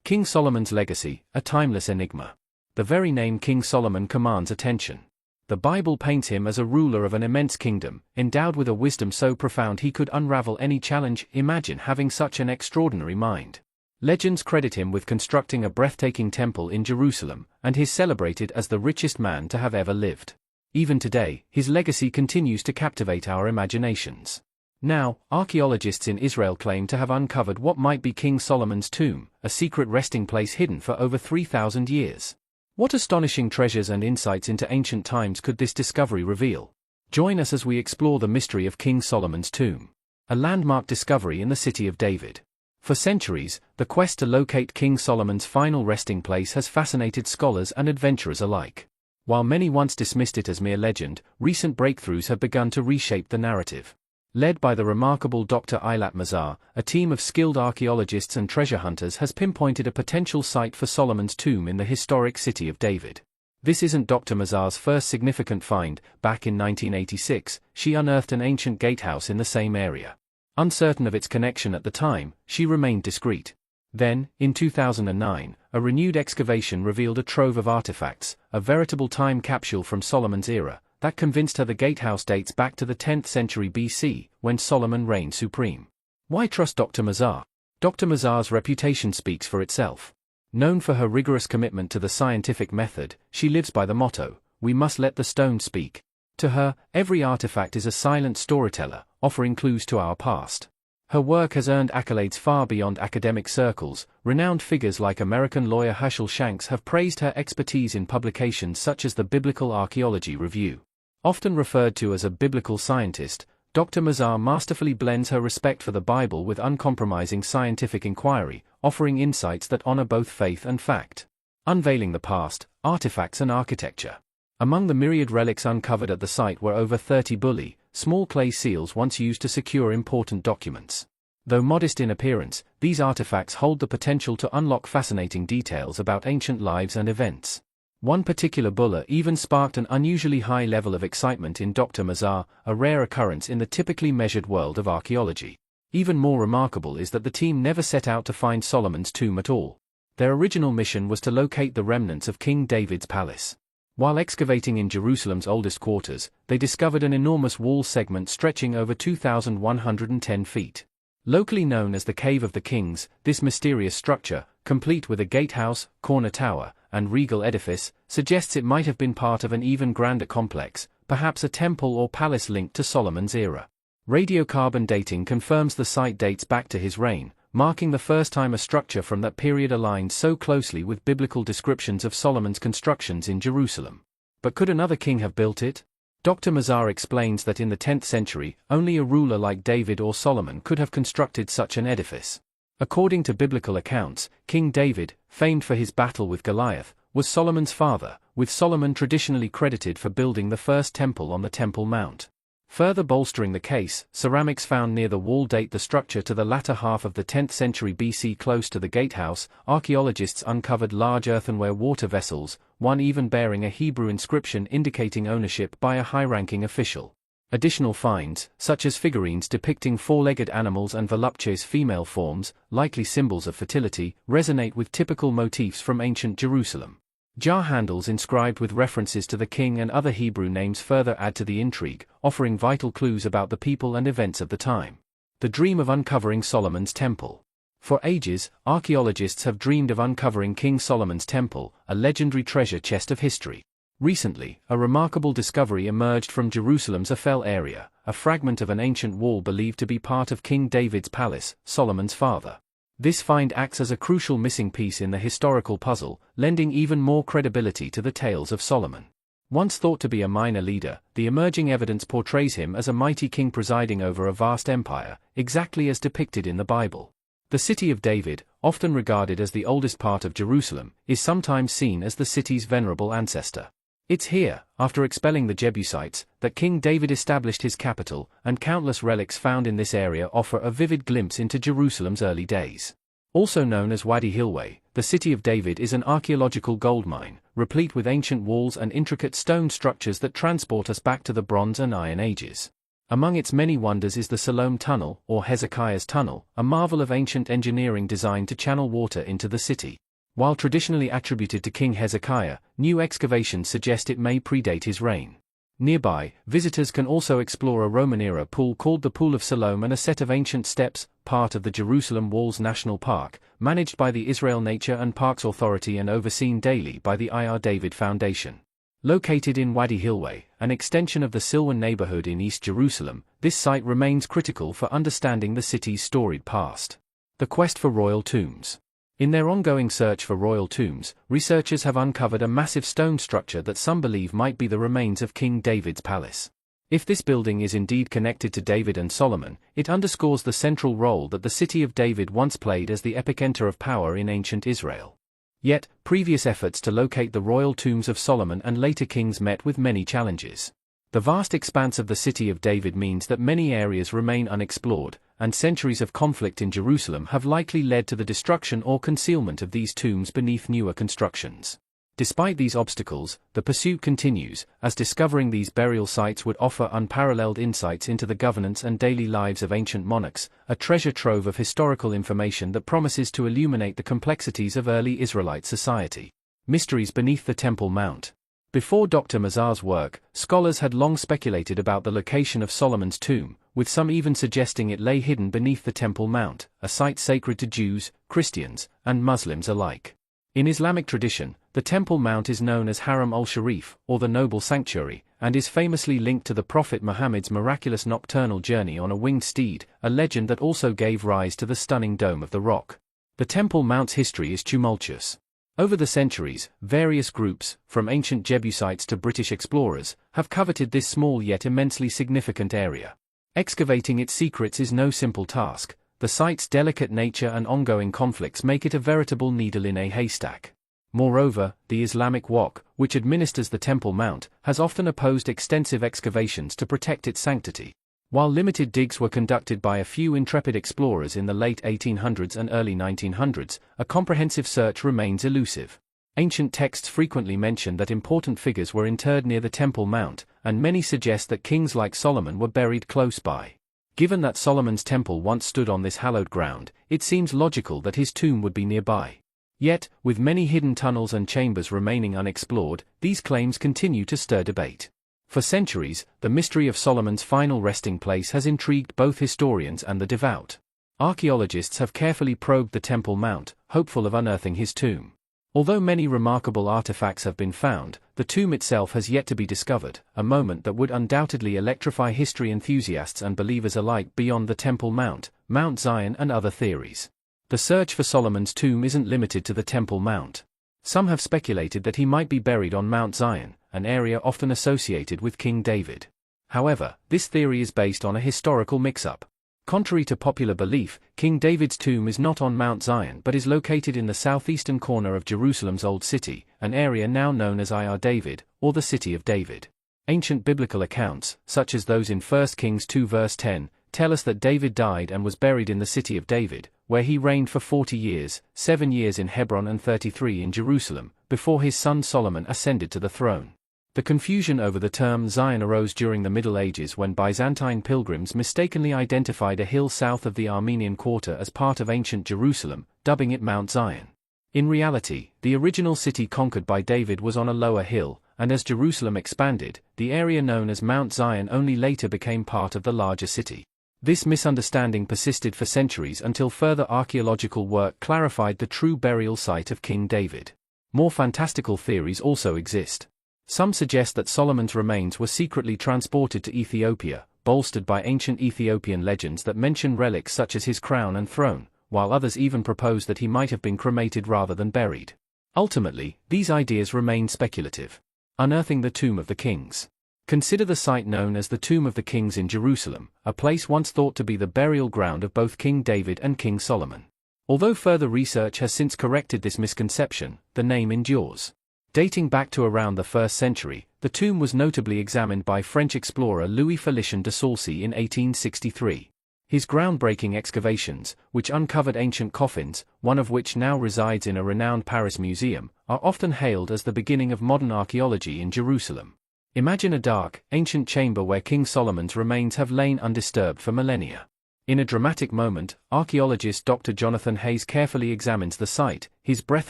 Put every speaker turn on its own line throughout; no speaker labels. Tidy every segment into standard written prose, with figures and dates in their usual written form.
King Solomon's legacy, a timeless enigma. The very name King Solomon commands attention. The Bible paints him as a ruler of an immense kingdom, endowed with a wisdom so profound he could unravel any challenge. Imagine having such an extraordinary mind. Legends credit him with constructing a breathtaking temple in Jerusalem, and he's celebrated as the richest man to have ever lived. Even today, his legacy continues to captivate our imaginations. Now, archaeologists in Israel claim to have uncovered what might be King Solomon's tomb, a secret resting place hidden for over 3,000 years. What astonishing treasures and insights into ancient times could this discovery reveal? Join us as we explore the mystery of King Solomon's tomb, a landmark discovery in the city of David. For centuries, the quest to locate King Solomon's final resting place has fascinated scholars and adventurers alike. While many once dismissed it as mere legend, recent breakthroughs have begun to reshape the narrative. Led by the remarkable Dr. Eilat Mazar, a team of skilled archaeologists and treasure hunters has pinpointed a potential site for Solomon's tomb in the historic city of David. This isn't Dr. Mazar's first significant find. Back in 1986, she unearthed an ancient gatehouse in the same area. Uncertain of its connection at the time, she remained discreet. Then, in 2009, a renewed excavation revealed a trove of artifacts, a veritable time capsule from Solomon's era, that convinced her the gatehouse dates back to the 10th century BC, when Solomon reigned supreme. Why trust Dr. Mazar? Dr. Mazar's reputation speaks for itself. Known for her rigorous commitment to the scientific method, she lives by the motto, "We must let the stone speak." To her, every artifact is a silent storyteller, offering clues to our past. Her work has earned accolades far beyond academic circles. Renowned figures like American lawyer Herschel Shanks have praised her expertise in publications such as the Biblical Archaeology Review. Often referred to as a biblical scientist, Dr. Mazar masterfully blends her respect for the Bible with uncompromising scientific inquiry, offering insights that honor both faith and fact. Unveiling the past, artifacts and architecture. Among the myriad relics uncovered at the site were over 30 bulli, small clay seals once used to secure important documents. Though modest in appearance, these artifacts hold the potential to unlock fascinating details about ancient lives and events. One particular bulla even sparked an unusually high level of excitement in Dr. Mazar, a rare occurrence in the typically measured world of archaeology. Even more remarkable is that the team never set out to find Solomon's tomb at all. Their original mission was to locate the remnants of King David's palace. While excavating in Jerusalem's oldest quarters, they discovered an enormous wall segment stretching over 2,110 feet. Locally known as the Cave of the Kings, this mysterious structure, complete with a gatehouse, corner tower, and regal edifice, suggests it might have been part of an even grander complex, perhaps a temple or palace linked to Solomon's era. Radiocarbon dating confirms the site dates back to his reign, marking the first time a structure from that period aligned so closely with biblical descriptions of Solomon's constructions in Jerusalem. But could another king have built it? Dr. Mazar explains that in the 10th century, only a ruler like David or Solomon could have constructed such an edifice. According to biblical accounts, King David, famed for his battle with Goliath, was Solomon's father, with Solomon traditionally credited for building the first temple on the Temple Mount. Further bolstering the case, ceramics found near the wall date the structure to the latter half of the 10th century BC. Close to the gatehouse, archaeologists uncovered large earthenware water vessels, one even bearing a Hebrew inscription indicating ownership by a high-ranking official. Additional finds, such as figurines depicting four-legged animals and voluptuous female forms, likely symbols of fertility, resonate with typical motifs from ancient Jerusalem. Jar handles inscribed with references to the king and other Hebrew names further add to the intrigue, offering vital clues about the people and events of the time. The dream of uncovering Solomon's temple. For ages, archaeologists have dreamed of uncovering King Solomon's temple, a legendary treasure chest of history. Recently, a remarkable discovery emerged from Jerusalem's Ophel area, a fragment of an ancient wall believed to be part of King David's palace, Solomon's father. This find acts as a crucial missing piece in the historical puzzle, lending even more credibility to the tales of Solomon. Once thought to be a minor leader, the emerging evidence portrays him as a mighty king presiding over a vast empire, exactly as depicted in the Bible. The city of David, often regarded as the oldest part of Jerusalem, is sometimes seen as the city's venerable ancestor. It's here, after expelling the Jebusites, that King David established his capital, and countless relics found in this area offer a vivid glimpse into Jerusalem's early days. Also known as Wadi Hilweh, the city of David is an archaeological goldmine, replete with ancient walls and intricate stone structures that transport us back to the Bronze and Iron Ages. Among its many wonders is the Solomon Tunnel, or Hezekiah's Tunnel, a marvel of ancient engineering designed to channel water into the city. While traditionally attributed to King Hezekiah, new excavations suggest it may predate his reign. Nearby, visitors can also explore a Roman-era pool called the Pool of Solomon and a set of ancient steps, part of the Jerusalem Walls National Park, managed by the Israel Nature and Parks Authority and overseen daily by the Ir David Foundation. Located in Wadi Hilweh, an extension of the Silwan neighborhood in East Jerusalem, this site remains critical for understanding the city's storied past. The quest for royal tombs. In their ongoing search for royal tombs, researchers have uncovered a massive stone structure that some believe might be the remains of King David's palace. If this building is indeed connected to David and Solomon, it underscores the central role that the city of David once played as the epicenter of power in ancient Israel. Yet, previous efforts to locate the royal tombs of Solomon and later kings met with many challenges. The vast expanse of the city of David means that many areas remain unexplored, and centuries of conflict in Jerusalem have likely led to the destruction or concealment of these tombs beneath newer constructions. Despite these obstacles, the pursuit continues, as discovering these burial sites would offer unparalleled insights into the governance and daily lives of ancient monarchs, a treasure trove of historical information that promises to illuminate the complexities of early Israelite society. Mysteries beneath the Temple Mount. Before Dr. Mazar's work, scholars had long speculated about the location of Solomon's tomb, with some even suggesting it lay hidden beneath the Temple Mount, a site sacred to Jews, Christians, and Muslims alike. In Islamic tradition, the Temple Mount is known as Haram al-Sharif, or the Noble Sanctuary, and is famously linked to the Prophet Muhammad's miraculous nocturnal journey on a winged steed, a legend that also gave rise to the stunning Dome of the Rock. The Temple Mount's history is tumultuous. Over the centuries, various groups, from ancient Jebusites to British explorers, have coveted this small yet immensely significant area. Excavating its secrets is no simple task. The site's delicate nature and ongoing conflicts make it a veritable needle in a haystack. Moreover, the Islamic Waqf, which administers the Temple Mount, has often opposed extensive excavations to protect its sanctity. While limited digs were conducted by a few intrepid explorers in the late 1800s and early 1900s, a comprehensive search remains elusive. Ancient texts frequently mention that important figures were interred near the Temple Mount, and many suggest that kings like Solomon were buried close by. Given that Solomon's temple once stood on this hallowed ground, it seems logical that his tomb would be nearby. Yet, with many hidden tunnels and chambers remaining unexplored, these claims continue to stir debate. For centuries, the mystery of Solomon's final resting place has intrigued both historians and the devout. Archaeologists have carefully probed the Temple Mount, hopeful of unearthing his tomb. Although many remarkable artifacts have been found, the tomb itself has yet to be discovered, a moment that would undoubtedly electrify history enthusiasts and believers alike beyond the Temple Mount, Mount Zion and other theories. The search for Solomon's tomb isn't limited to the Temple Mount. Some have speculated that he might be buried on Mount Zion, an area often associated with King David. However, this theory is based on a historical mix-up. Contrary to popular belief, King David's tomb is not on Mount Zion but is located in the southeastern corner of Jerusalem's Old City, an area now known as Ir David, or the City of David. Ancient biblical accounts, such as those in 1 Kings 2 verse 10, tell us that David died and was buried in the City of David, where he reigned for 40 years, 7 years in Hebron and 33 in Jerusalem, before his son Solomon ascended to the throne. The confusion over the term Zion arose during the Middle Ages when Byzantine pilgrims mistakenly identified a hill south of the Armenian Quarter as part of ancient Jerusalem, dubbing it Mount Zion. In reality, the original city conquered by David was on a lower hill, and as Jerusalem expanded, the area known as Mount Zion only later became part of the larger city. This misunderstanding persisted for centuries until further archaeological work clarified the true burial site of King David. More fantastical theories also exist. Some suggest that Solomon's remains were secretly transported to Ethiopia, bolstered by ancient Ethiopian legends that mention relics such as his crown and throne, while others even propose that he might have been cremated rather than buried. Ultimately, these ideas remain speculative. Unearthing the Tomb of the Kings. Consider the site known as the Tomb of the Kings in Jerusalem, a place once thought to be the burial ground of both King David and King Solomon. Although further research has since corrected this misconception, the name endures. Dating back to around the 1st century, the tomb was notably examined by French explorer Louis Félicien de Saulcy in 1863. His groundbreaking excavations, which uncovered ancient coffins, one of which now resides in a renowned Paris museum, are often hailed as the beginning of modern archaeology in Jerusalem. Imagine a dark, ancient chamber where King Solomon's remains have lain undisturbed for millennia. In a dramatic moment, archaeologist Dr. Jonathan Hayes carefully examines the site, his breath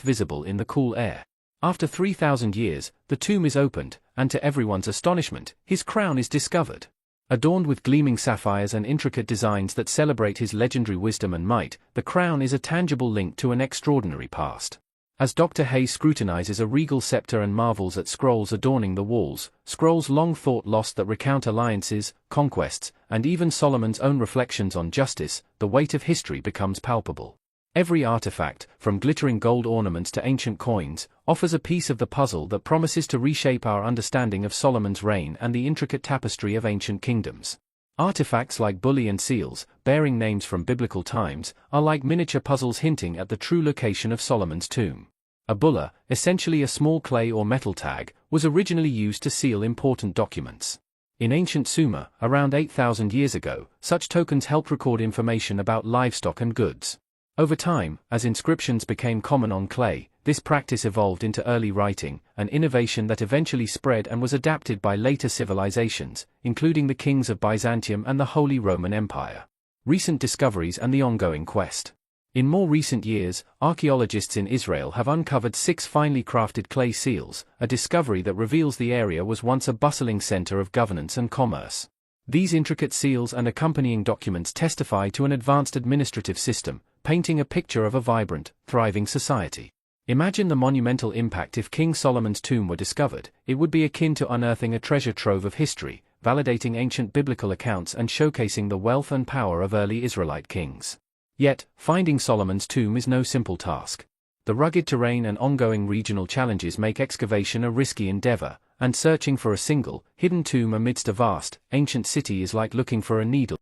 visible in the cool air. After 3,000 years, the tomb is opened, and to everyone's astonishment, his crown is discovered. Adorned with gleaming sapphires and intricate designs that celebrate his legendary wisdom and might, the crown is a tangible link to an extraordinary past. As Dr. Hayes scrutinizes a regal scepter and marvels at scrolls adorning the walls, scrolls long thought lost that recount alliances, conquests, and even Solomon's own reflections on justice, the weight of history becomes palpable. Every artifact, from glittering gold ornaments to ancient coins, offers a piece of the puzzle that promises to reshape our understanding of Solomon's reign and the intricate tapestry of ancient kingdoms. Artifacts like bulli and seals, bearing names from biblical times, are like miniature puzzles hinting at the true location of Solomon's tomb. A bulla, essentially a small clay or metal tag, was originally used to seal important documents. In ancient Sumer, around 8,000 years ago, such tokens helped record information about livestock and goods. Over time, as inscriptions became common on clay, this practice evolved into early writing, an innovation that eventually spread and was adapted by later civilizations, including the kings of Byzantium and the Holy Roman Empire. Recent discoveries and the ongoing quest. In more recent years, archaeologists in Israel have uncovered 6 finely crafted clay seals, a discovery that reveals the area was once a bustling center of governance and commerce. These intricate seals and accompanying documents testify to an advanced administrative system, painting a picture of a vibrant, thriving society. Imagine the monumental impact if King Solomon's tomb were discovered. It would be akin to unearthing a treasure trove of history, validating ancient biblical accounts and showcasing the wealth and power of early Israelite kings. Yet, finding Solomon's tomb is no simple task. The rugged terrain and ongoing regional challenges make excavation a risky endeavor, and searching for a single, hidden tomb amidst a vast, ancient city is like looking for a needle